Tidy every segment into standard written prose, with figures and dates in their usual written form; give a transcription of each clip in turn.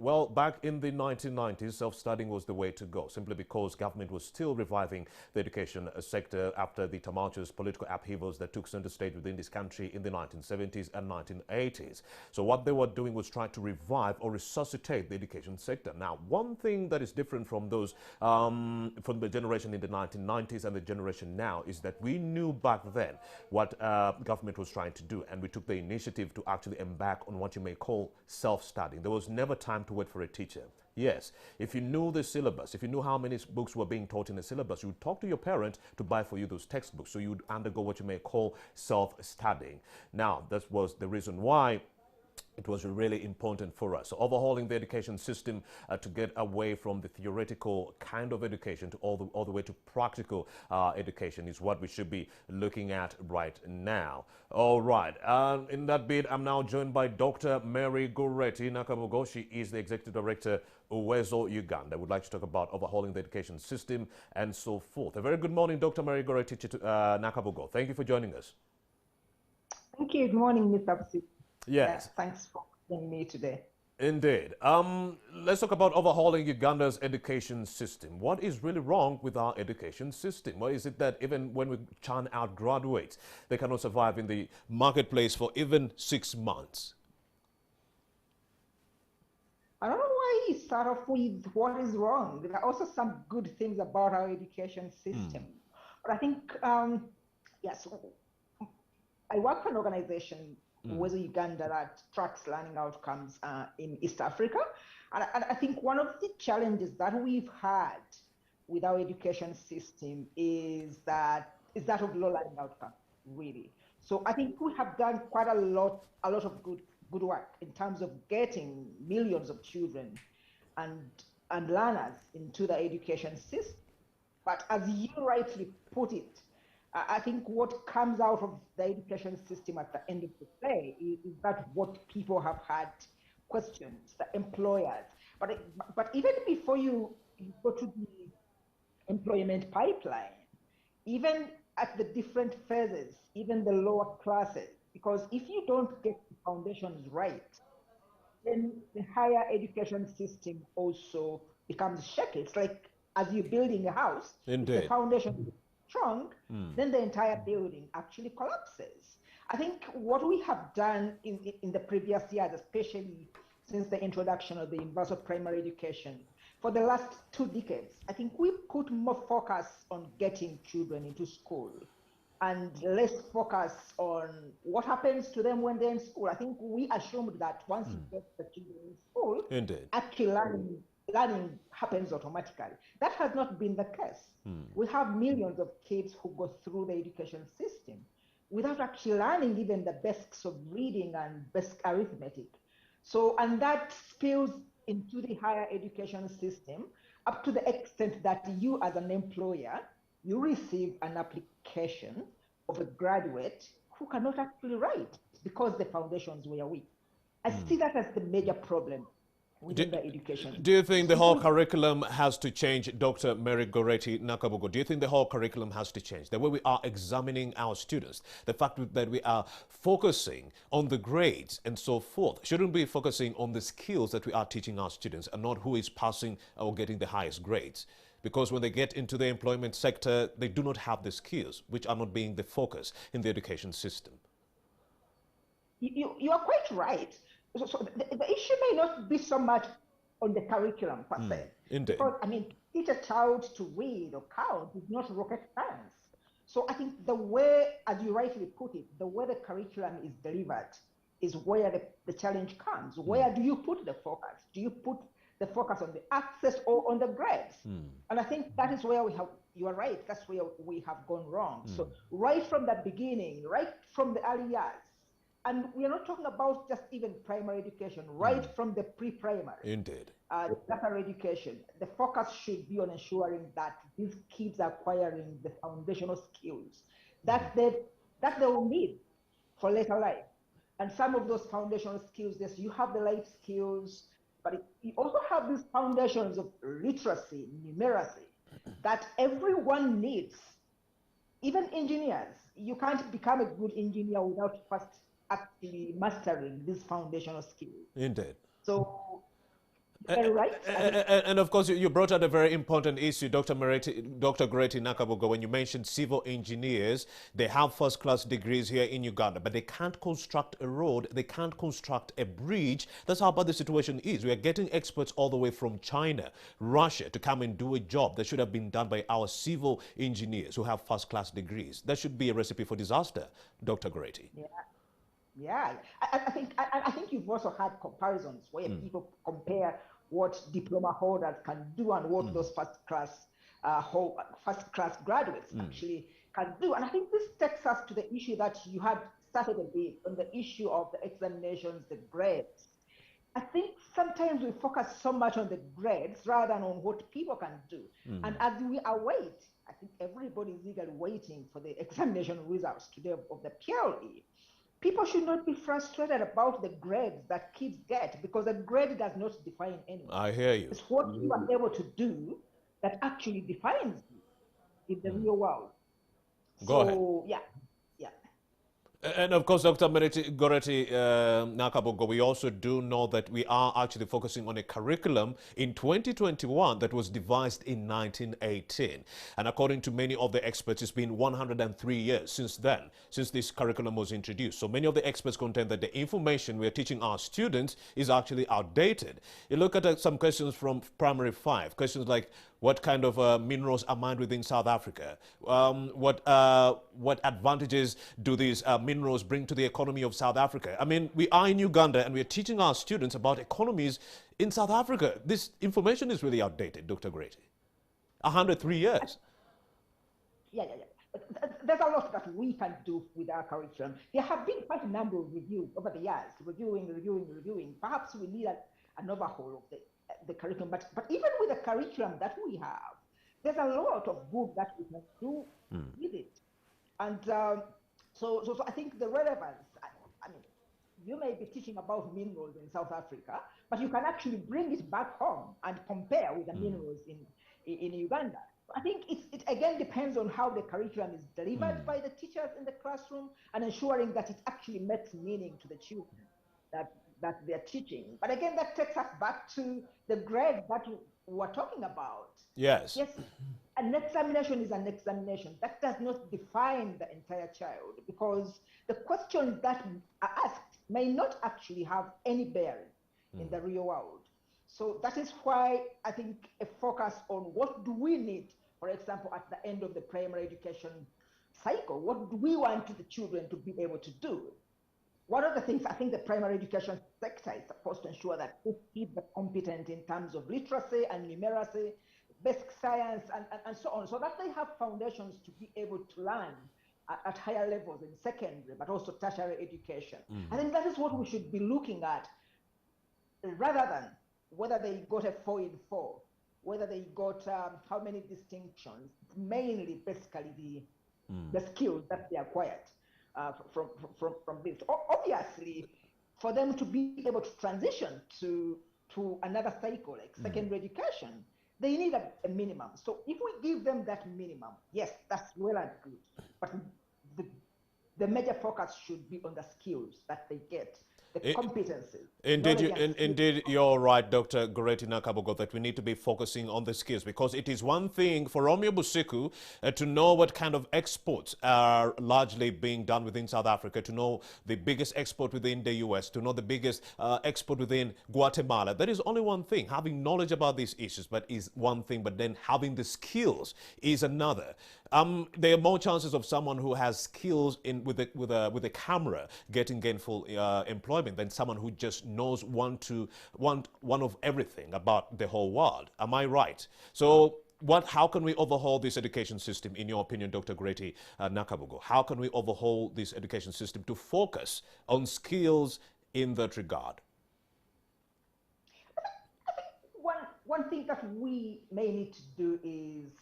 Well, back in the 1990s, self-studying was the way to go, simply because government was still reviving the education sector after the tumultuous political upheavals that took center stage within this country in the 1970s and 1980s. So what they were doing was try to revive or resuscitate the education sector. Now, one thing that is different from those, from the generation in the 1990s and the generation now is that we knew back then what government was trying to do, and we took the initiative to actually embark on what you may call self-studying. There was never time to wait for a teacher. Yes, if you knew the syllabus, if you knew how many books were being taught in the syllabus, you would talk to your parent to buy for you those textbooks. So you would undergo what you may call self-studying. Now, that was the reason why it was really important for us. So overhauling the education system to get away from the theoretical kind of education to all the way to practical education is what we should be looking at right now. All right. In that bit, I'm now joined by Dr. Mary Goretti Nakabugo. She is the Executive Director, Uwezo, Uganda. Would like to talk about overhauling the education system and so forth. A very good morning, Dr. Mary Goretti Nakabugo. Thank you for joining us. Thank you. Good morning, Mr. Absi. Yes. Thanks for having me today. Indeed. Let's talk about overhauling Uganda's education system. What is really wrong with our education system? Why is it that even when we churn out graduates, they cannot survive in the marketplace for even 6 months? I don't know why you start off with what is wrong. There are also some good things about our education system. But I think, yes, I work for an organization, Uwezo Uganda, that tracks learning outcomes in East Africa. And I think one of the challenges that we've had with our education system is that of low learning outcomes, really. So I think we have done quite a lot of good work in terms of getting millions of children and learners into the education system. But as you rightly put it, I think what comes out of the education system at the end of the day is that what people have had questions, the employers. But even before you go to the employment pipeline, even at the different phases, even the lower classes, because if you don't get the foundations right, then the higher education system also becomes shaky. It's like as you're building a house, if the foundation is strong, then the entire building actually collapses. I think what we have done in the previous years, especially since the introduction of the universal primary education, for the last 2 decades, I think we put more focus on getting children into school and less focus on what happens to them when they're in school. I think we assumed that once you get the children in school, actually learning happens automatically. That has not been the case. We have millions of kids who go through the education system without actually learning even the basics of reading and basic arithmetic. So, and that spills into the higher education system up to the extent that you as an employer, you receive an application of a graduate who cannot actually write because the foundations were weak. I see that as the major problem within the education. Do you think the whole curriculum has to change, Dr. Mary Goretti Nakabugo? Do you think the whole curriculum has to change? The way we are examining our students, the fact that we are focusing on the grades and so forth, shouldn't we be focusing on the skills that we are teaching our students and not who is passing or getting the highest grades? Because when they get into the employment sector, they do not have the skills, which are not being the focus in the education system. You are quite right. So the issue may not be so much on the curriculum per se. Indeed. Because, I mean, teach a child to read or count is not rocket science. So I think the way, as you rightly put it, the way the curriculum is delivered is where the challenge comes. Where do you put the focus? Do you put the focus on the access or on the grades? And I think that is where you are right, that's where we have gone wrong. So right from the beginning, right from the early years, and we are not talking about just even primary education, right from the pre-primary. Indeed. Secondary education, the focus should be on ensuring that these kids are acquiring the foundational skills that they will need for later life. And some of those foundational skills, yes, you have the life skills, but you also have these foundations of literacy, numeracy, that everyone needs. Even engineers, you can't become a good engineer without first actually mastering these foundational skills. Indeed. So Very right. And of course, you brought out a very important issue, Dr. Goreti Nakabugo, when you mentioned civil engineers. They have first-class degrees here in Uganda, but they can't construct a road, they can't construct a bridge. That's how bad the situation is. We are getting experts all the way from China, Russia, to come and do a job that should have been done by our civil engineers who have first-class degrees. That should be a recipe for disaster, Dr. Goreti. Yeah. Yeah, I think you've also had comparisons where people compare what diploma holders can do and what those first class graduates actually can do. And I think this takes us to the issue that you had started a bit on the issue of the examinations, the grades. I think sometimes we focus so much on the grades rather than on what people can do. And as we await, I think everybody is eagerly waiting for the examination results today of the PLE. People should not be frustrated about the grades that kids get, because a grade does not define anyone. I hear you. It's what you are able to do that actually defines you in the real world. Go ahead. Yeah. And of course, Dr. Goreti Nakabugo, we also do know that we are actually focusing on a curriculum in 2021 that was devised in 1918. And according to many of the experts, it's been 103 years since then, since this curriculum was introduced. So many of the experts contend that the information we're teaching our students is actually outdated. You look at some questions from primary 5, questions like, what kind of minerals are mined within South Africa? What advantages do these minerals bring to the economy of South Africa? I mean, we are in Uganda and we're teaching our students about economies in South Africa. This information is really outdated, Dr. Goreti. 103 years. Yeah. There's a lot that we can do with our curriculum. There have been quite a number of reviews over the years, reviewing. Perhaps we need an overhaul of the curriculum, but even with the curriculum that we have, there's a lot of good that we can do with it. And so I think the relevance, I mean, you may be teaching about minerals in South Africa, but you can actually bring it back home and compare with the minerals in Uganda. I think it again depends on how the curriculum is delivered by the teachers in the classroom, and ensuring that it actually makes meaning to the children that they're teaching. But again, that takes us back to the grade that we were talking about. Yes. Yes, an examination is an examination. That does not define the entire child, because the questions that are asked may not actually have any bearing in the real world. So that is why I think a focus on what do we need, for example, at the end of the primary education cycle, what do we want the children to be able to do? One of the things I think the primary education sector is supposed to ensure that kids are competent in terms of literacy and numeracy, basic science, and so on, so that they have foundations to be able to learn at higher levels in secondary, but also tertiary education. I think that is what we should be looking at, rather than whether they got a 4 in 4, whether they got how many distinctions, mainly basically the skills that they acquired. From this. Obviously, for them to be able to transition to another cycle, like secondary education, they need a minimum. So if we give them that minimum, yes, that's well and good. But the major focus should be on the skills that they get, the competencies. Indeed, you're right, Dr. Goreti Nakabugo, that we need to be focusing on the skills, because it is one thing for Romeo Busiku to know what kind of exports are largely being done within South Africa, to know the biggest export within the US, to know the biggest export within Guatemala. That is only one thing. Having knowledge about these issues is one thing, but then having the skills is another. There are more chances of someone who has skills with a camera getting gainful employment than someone who just knows one of everything about the whole world. Am I right? So how can we overhaul this education system, in your opinion, Dr. Goreti Nakabugo? How can we overhaul this education system to focus on skills in that regard? I think one thing that we may need to do is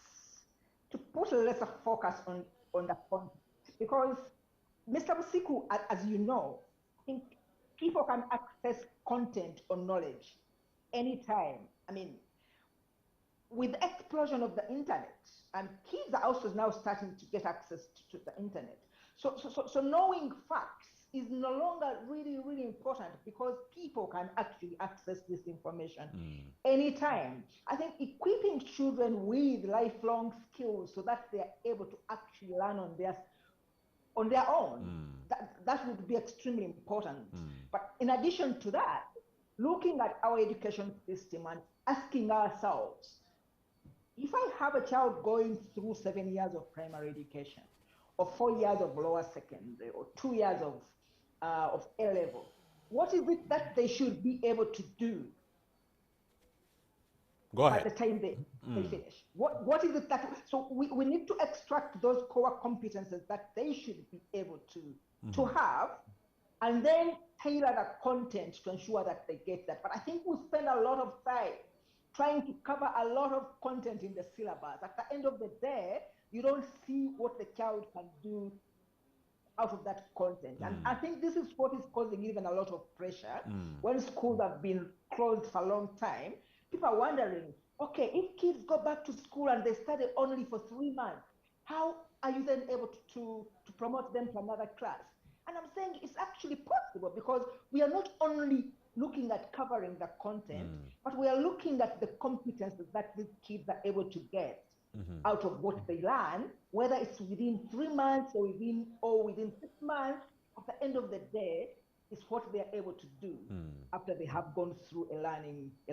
to put a lesser focus on the content, because Mr. Busiku, as you know, I think people can access content or knowledge anytime. I mean, with the explosion of the internet, and kids are also now starting to get access to the internet. So knowing facts is no longer really, really important because people can actually access this information anytime. I think equipping children with lifelong skills so that they are able to actually learn on their own, that would be extremely important. But in addition to that, looking at our education system and asking ourselves, if I have a child going through 7 years of primary education, or 4 years of lower secondary, or 2 years of A level, what is it that they should be able to do at the time they finish? What is it that, so we need to extract those core competences that they should be able to have, and then tailor the content to ensure that they get that. But I think we spend a lot of time trying to cover a lot of content in the syllabus. At the end of the day, you don't see what the child can do out of that content. And I think this is what is causing even a lot of pressure. When schools have been closed for a long time, people are wondering, okay, if kids go back to school and they study only for 3 months, how are you then able to promote them to another class? And I'm saying it's actually possible, because we are not only looking at covering the content, but we are looking at the competences that these kids are able to get out of what they learn, whether it's within 3 months or within 6 months. At the end of the day, is what they are able to do after they have gone through a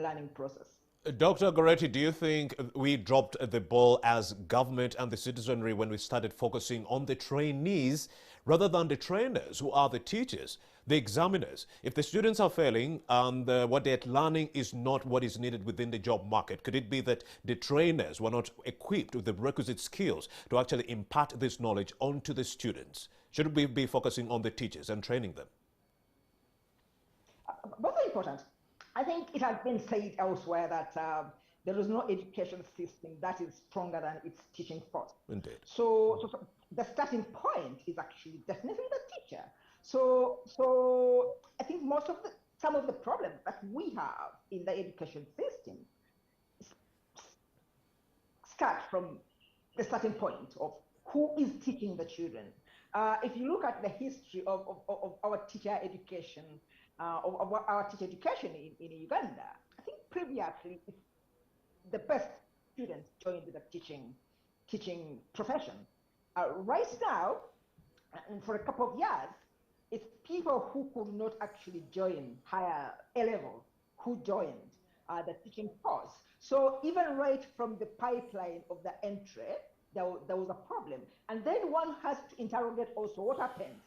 learning process. Dr. Goretti, do you think we dropped the ball as government and the citizenry when we started focusing on the trainees rather than the trainers, who are the teachers, the examiners? If the students are failing and what they're learning is not what is needed within the job market, could it be that the trainers were not equipped with the requisite skills to actually impart this knowledge onto the students? Should we be focusing on the teachers and training them? Both are important. I think it has been said elsewhere that there is no education system that is stronger than its teaching force. Indeed. So the starting point is actually definitely the teacher. So I think some of the problems that we have in the education system start from the starting point of who is teaching the children. If you look at the history of our teacher education, of our teacher education in Uganda, I think previously the best students joined the teaching profession. Right now, and for a couple of years, it's people who could not actually join higher A level who joined the teaching course. So even right from the pipeline of the entry, there was a problem. And then one has to interrogate also what happens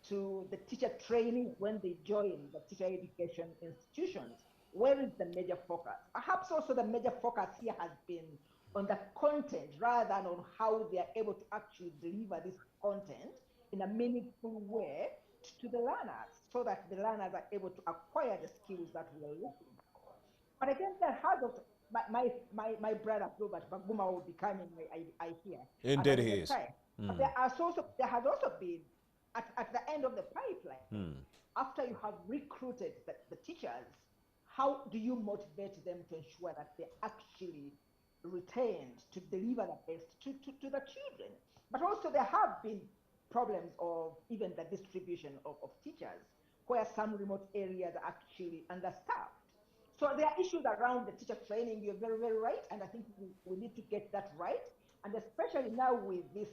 to the teacher training when they join the teacher education institutions. Where is the major focus? Perhaps also the major focus here has been on the content rather than on how they are able to actually deliver this content in a meaningful way to the learners, so that the learners are able to acquire the skills that we are looking for. But again, there has also, my brother Robert Baguma will be coming, I hear. Indeed he is. But there has also been, at the end of the pipeline, after you have recruited the teachers, how do you motivate them to ensure that they actually retained to deliver the best to the children? But also there have been problems of even the distribution of teachers, where some remote areas are actually understaffed. So there are issues around the teacher training. You're very, very right. And I think we need to get that right. And especially now with this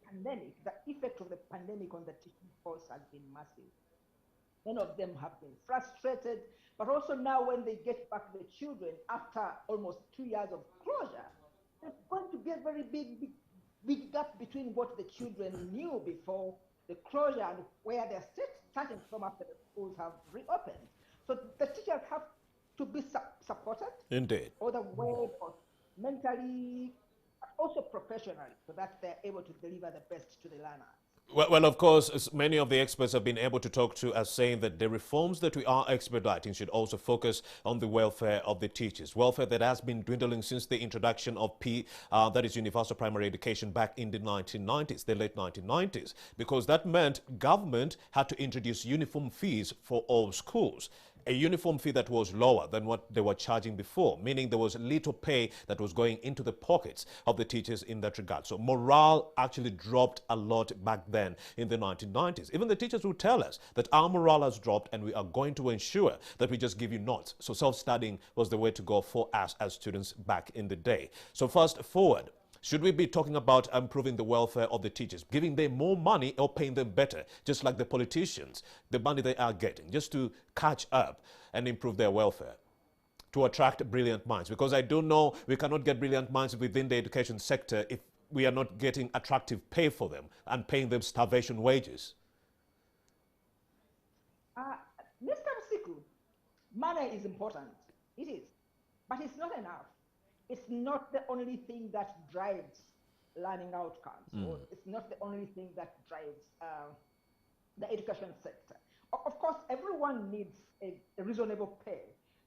pandemic, the effect of the pandemic on the teaching force has been massive. Many of them have been frustrated, but also now when they get back the children after almost 2 years of closure, there's going to be a very big gap between what the children knew before the closure and where they're starting from after the schools have reopened. So the teachers have to be supported. Indeed. Or the way, or mentally, but also professionally, so that they're able to deliver the best to the learners. Well, of course, as many of the experts have been able to talk to are saying that the reforms that we are expediting should also focus on the welfare of the teachers. Welfare that has been dwindling since the introduction of that is universal primary education back in the 1990s, the late 1990s, because that meant government had to introduce uniform fees for all schools. a uniform fee that was lower than what they were charging before, meaning there was little pay that was going into the pockets of the teachers in that regard. So morale actually dropped a lot back then in the 1990s. Even the teachers would tell us that our morale has dropped and we are going to ensure that we just give you notes. So self-studying was the way to go for us as students back in the day. So fast forward, should we be talking about improving the welfare of the teachers, giving them more money or paying them better, just like the politicians, the money they are getting, just to catch up and improve their welfare, to attract brilliant minds? Because I do know we cannot get brilliant minds within the education sector if we are not getting attractive pay for them and paying them starvation wages. Mr. Msiku, money is important. It is. But it's not enough. It's not the only thing that drives learning outcomes, or it's not the only thing that drives the education sector. Of course, everyone needs a reasonable pay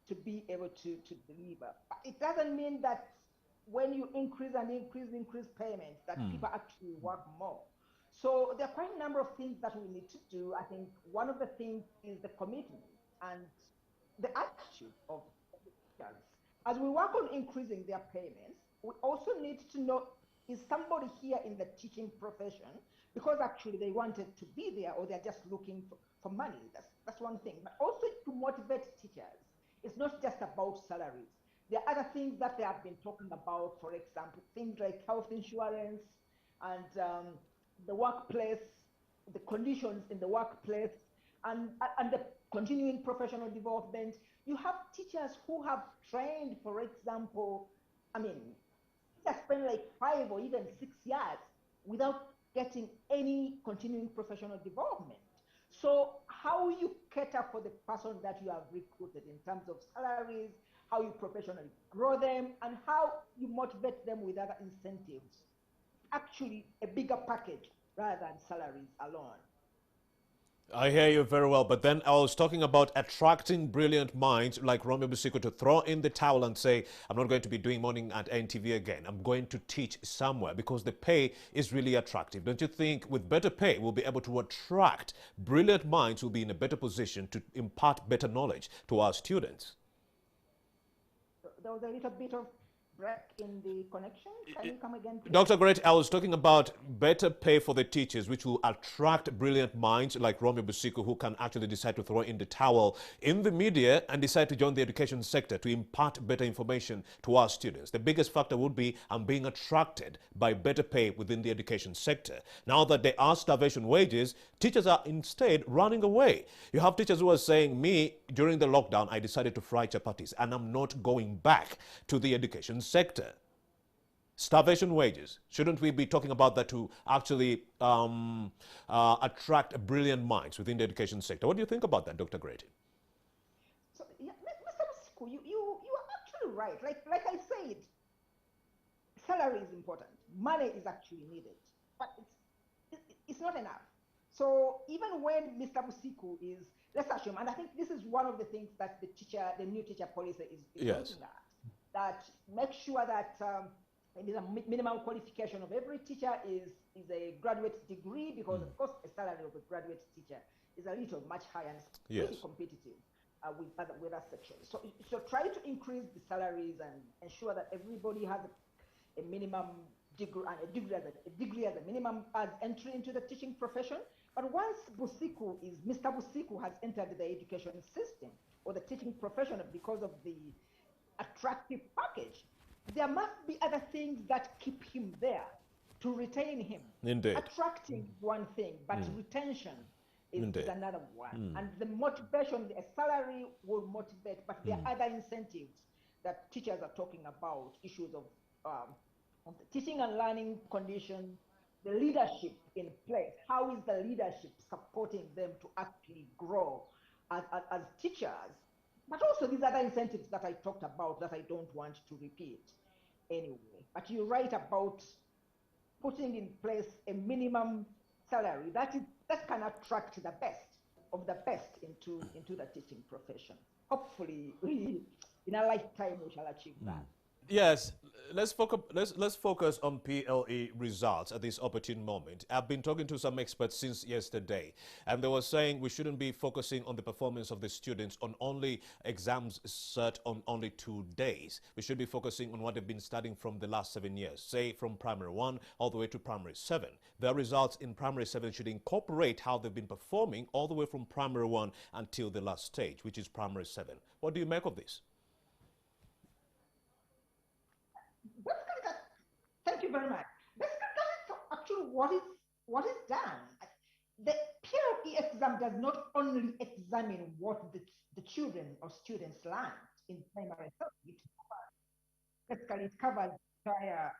to be able to deliver. But it doesn't mean that when you increase payments, that people actually work more. So there are quite a number of things that we need to do. I think one of the things is the commitment and the attitude of teachers. As we work on increasing their payments, we also need to know, is somebody here in the teaching profession because actually they wanted to be there, or they're just looking for money? That's one thing. But also to motivate teachers. It's not just about salaries. There are other things that they have been talking about, for example, things like health insurance and the workplace, the conditions in the workplace, and the continuing professional development. You have teachers who have trained, for example, they spend like 5 or even 6 years without getting any continuing professional development. So how you cater for the person that you have recruited in terms of salaries, how you professionally grow them, and how you motivate them with other incentives. Actually, a bigger package rather than salaries alone. I hear you very well, but then I was talking about attracting brilliant minds like Romeo Busiko to throw in the towel and say, I'm not going to be doing morning at NTV again. I'm going to teach somewhere, because the pay is really attractive. Don't you think with better pay, we'll be able to attract brilliant minds who will be in a better position to impart better knowledge to our students? There was a little bit of break in the connection. Can you come again, please? Dr. Great, I was talking about better pay for the teachers, which will attract brilliant minds like Romeo Busiko, who can actually decide to throw in the towel in the media and decide to join the education sector to impart better information to our students. The biggest factor would be I'm being attracted by better pay within the education sector. Now that there are starvation wages, teachers are instead running away. You have teachers who are saying, me, during the lockdown, I decided to fry chapatis and I'm not going back to the education sector. Starvation wages. Shouldn't we be talking about that to actually attract brilliant minds within the education sector? What do you think about that, Dr. Grady? So, yeah, Mr. Msiku, you are actually right. Like I said, salary is important. Money is actually needed, but it's not enough. So even when Mr. Msiku is, let's assume, and I think this is one of the things that the new teacher policy is looking at, that make sure that the minimum qualification of every teacher is a graduate degree, because of course a salary of a graduate teacher is a little much higher and pretty competitive with other sections. So try to increase the salaries and ensure that everybody has a minimum degree, and a degree as a minimum as entry into the teaching profession. But once Mr. Busiko has entered the education system or the teaching profession because of the attractive package, there must be other things that keep him there to retain him. Indeed. Attracting one thing, but retention is another one. And the motivation, a salary will motivate, but there are other incentives that teachers are talking about, issues of the teaching and learning conditions, the leadership in place. How is the leadership supporting them to actually grow as teachers? But also these other incentives that I talked about that I don't want to repeat anyway. But you're right about putting in place a minimum salary that can attract the best of the best into the teaching profession. Hopefully, in a lifetime, we shall achieve that. Yes, let's focus on PLE results at this opportune moment. I've been talking to some experts since yesterday, and they were saying we shouldn't be focusing on the performance of the students on only exams set on only 2 days. We should be focusing on what they've been studying from the last 7 years, say from primary 1 all the way to primary 7. Their results in primary 7 should incorporate how they've been performing all the way from primary 1 until the last stage, which is primary 7. What do you make of this? Basically, thank you very much. Basically, that is actually what is done. The PLE exam does not only examine what the children or students learned in primary study. Basically, it covers the entire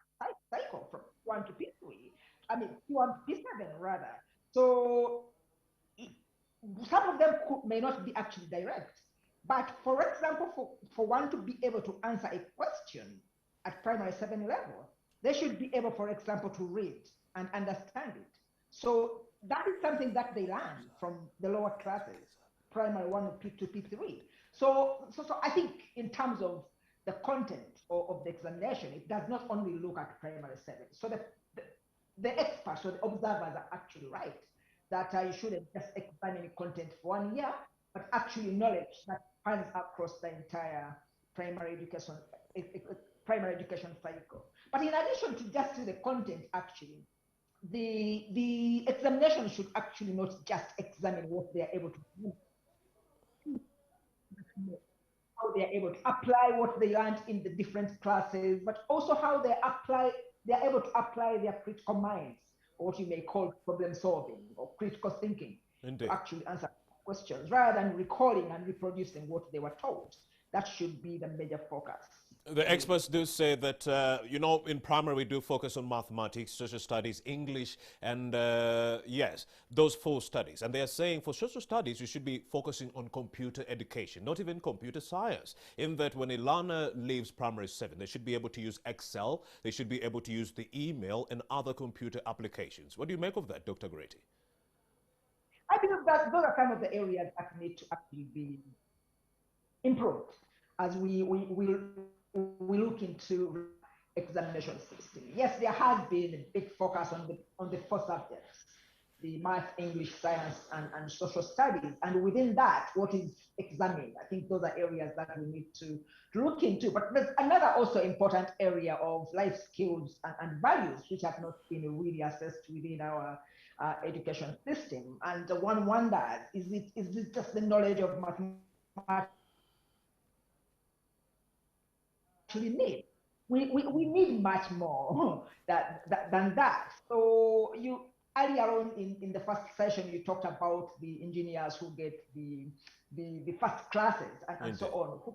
cycle from 1 to P3. I mean, P1 to P7 rather. So it, some of them may not be actually direct. But for example, for one to be able to answer a question at primary 7 level, they should be able, for example, to read and understand it. So that is something that they learn from the lower classes, primary 1 to P3. So I think in terms of the content of the examination, it does not only look at primary 7. So the experts or the observers are actually right that you shouldn't just examine content for 1 year, but actually knowledge that spans across the entire primary education cycle. But in addition to just the content, actually, the examination should actually not just examine what they are able to do, how they are able to apply what they learned in the different classes, but also how they are able to apply their critical minds, or what you may call problem solving or critical thinking, Indeed. to actually answer questions rather than recalling and reproducing what they were taught. That should be the major focus. The experts do say that, in primary we do focus on mathematics, social studies, English, and yes, those 4 studies. And they are saying for social studies, you should be focusing on computer education, not even computer science. In that when a learner leaves primary 7, they should be able to use Excel, they should be able to use the email and other computer applications. What do you make of that, Dr. Greti? I believe that those are some of the areas that need to actually be improved as we look into examination system. Yes, there has been a big focus on the 4 subjects, the math, English, science, and social studies. And within that, what is examined? I think those are areas that we need to look into. But there's another also important area of life skills and values, which have not been really assessed within our education system. And one wonders, is it just the knowledge of mathematics actually need? We need much more than that. So you earlier on in the first session, you talked about the engineers who get the first classes and so on, who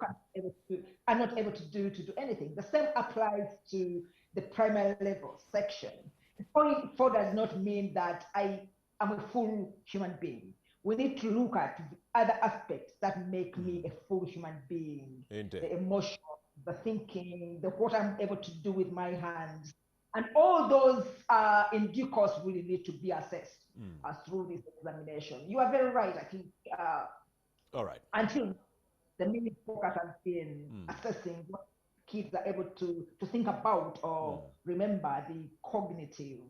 are not able to do anything. The same applies to the primary level section. The point 4 does not mean that I am a full human being. We need to look at other aspects that make me a full human being. Indeed. The emotion, the thinking, the what I'm able to do with my hands. And all those in due course really need to be assessed through this examination. You are very right. I think all right. Until the main focus has been assessing what kids are able to think about or remember, the cognitive,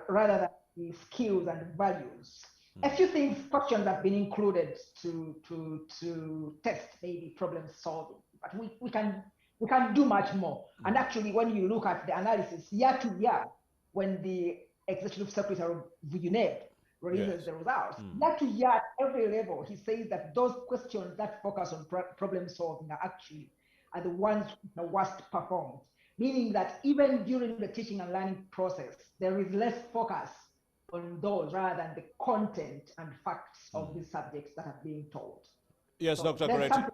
rather than the skills and values. A few questions have been included to test maybe problem solving, but we can do much more. And actually, when you look at the analysis year to year, when the executive secretary of UNED releases the results, year to year at every level, he says that those questions that focus on problem solving are the ones the worst performed, meaning that even during the teaching and learning process, there is less focus on those rather than the content and facts of the subjects that are being taught. Yes, so Dr. Greti.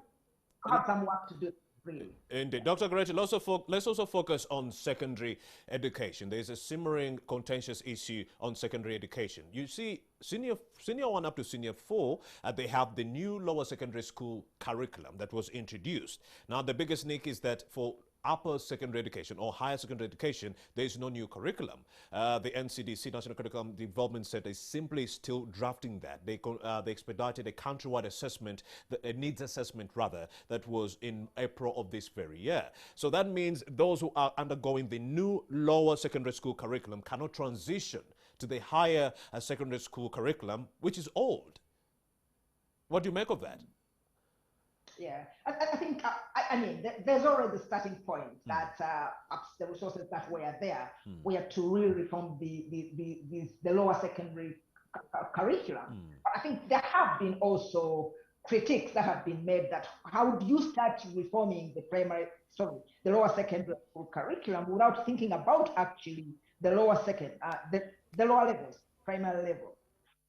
Have some work to do. Really. Indeed. Dr. Greti, let's also focus on secondary education. There's a simmering contentious issue on secondary education. You see, senior 1 up to senior 4, they have the new lower secondary school curriculum that was introduced. Now, the biggest nick is that for upper secondary education or higher secondary education, there is no new curriculum. The NCDC, National Curriculum Development Center, is simply still drafting that. They expedited a countrywide assessment, a needs assessment rather, that was in April of this very year. So that means those who are undergoing the new lower secondary school curriculum cannot transition to the higher secondary school curriculum, which is old. What do you make of that? Yeah, I think, I mean, there's already the starting point that the resources that were there were to really reform the lower secondary curriculum. But I think there have been also critiques that have been made that how do you start reforming the lower secondary school curriculum without thinking about actually the lower the lower levels, primary level,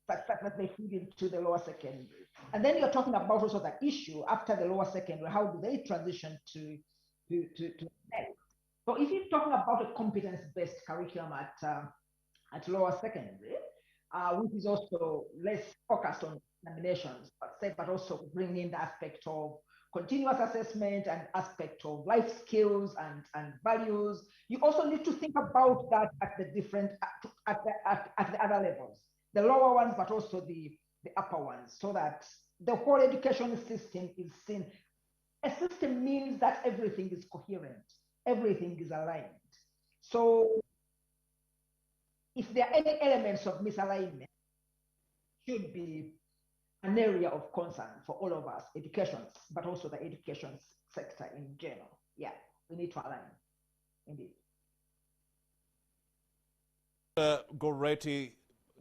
that they feed into the lower secondary. And then you're talking about also the issue after the lower secondary, how do they transition to next? So if you're talking about a competence-based curriculum at lower secondary, which is also less focused on examinations, but also bringing in the aspect of continuous assessment and aspect of life skills and values, you also need to think about that at the different, at the other levels, the lower ones, but also the upper ones, so that the whole education system is seen. A system means that everything is coherent, everything is aligned. So if there are any elements of misalignment, it should be an area of concern for all of us, education, but also the education sector in general. Yeah, we need to align, indeed. Goretti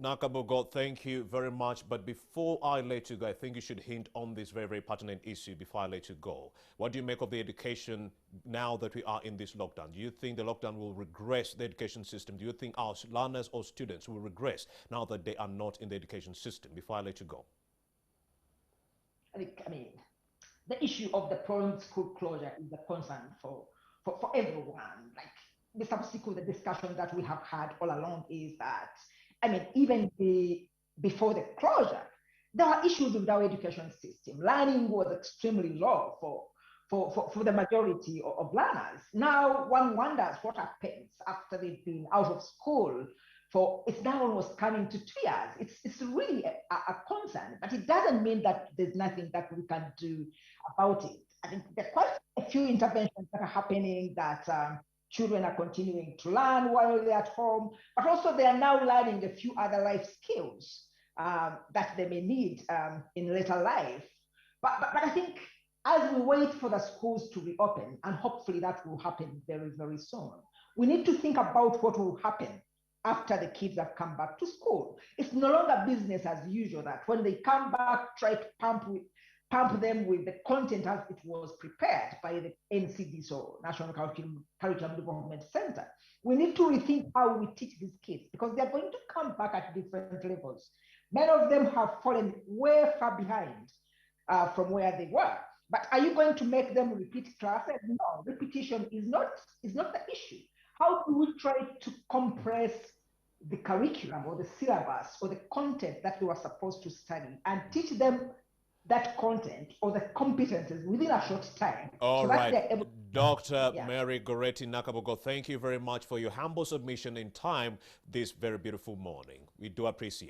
Nakabogo, thank you very much. But before I let you go, I think you should hint on this very, very pertinent issue before I let you go. What do you make of the education now that we are in this lockdown? Do you think the lockdown will regress the education system? Do you think our learners or students will regress now that they are not in the education system? Before I let you go. I mean, the issue of the prolonged school closure is a concern for everyone. Like Mr. Siku, the discussion that we have had all along is that, I mean, even before the closure, there were issues with our education system. Learning was extremely low for the majority of learners. Now one wonders what happens after they've been out of school it's now almost coming to 2 years. It's really a concern, but it doesn't mean that there's nothing that we can do about it. I think there are quite a few interventions that are happening that children are continuing to learn while they're at home, but also they are now learning a few other life skills that they may need in later life. But I think as we wait for the schools to reopen, and hopefully that will happen very, very soon, we need to think about what will happen after the kids have come back to school. It's no longer business as usual that when they come back, try to pump them with the content as it was prepared by the NCDC, or National Curriculum Development Center. We need to rethink how we teach these kids because they're going to come back at different levels. Many of them have fallen way far behind from where they were. But are you going to make them repeat classes? No, repetition is not the issue. How do we try to compress the curriculum or the syllabus or the content that they were supposed to study and teach them that content or the competences within a short time? All right. Dr. Mary Goretti Nakabogo, thank you very much for your humble submission in time this very beautiful morning. We do appreciate it.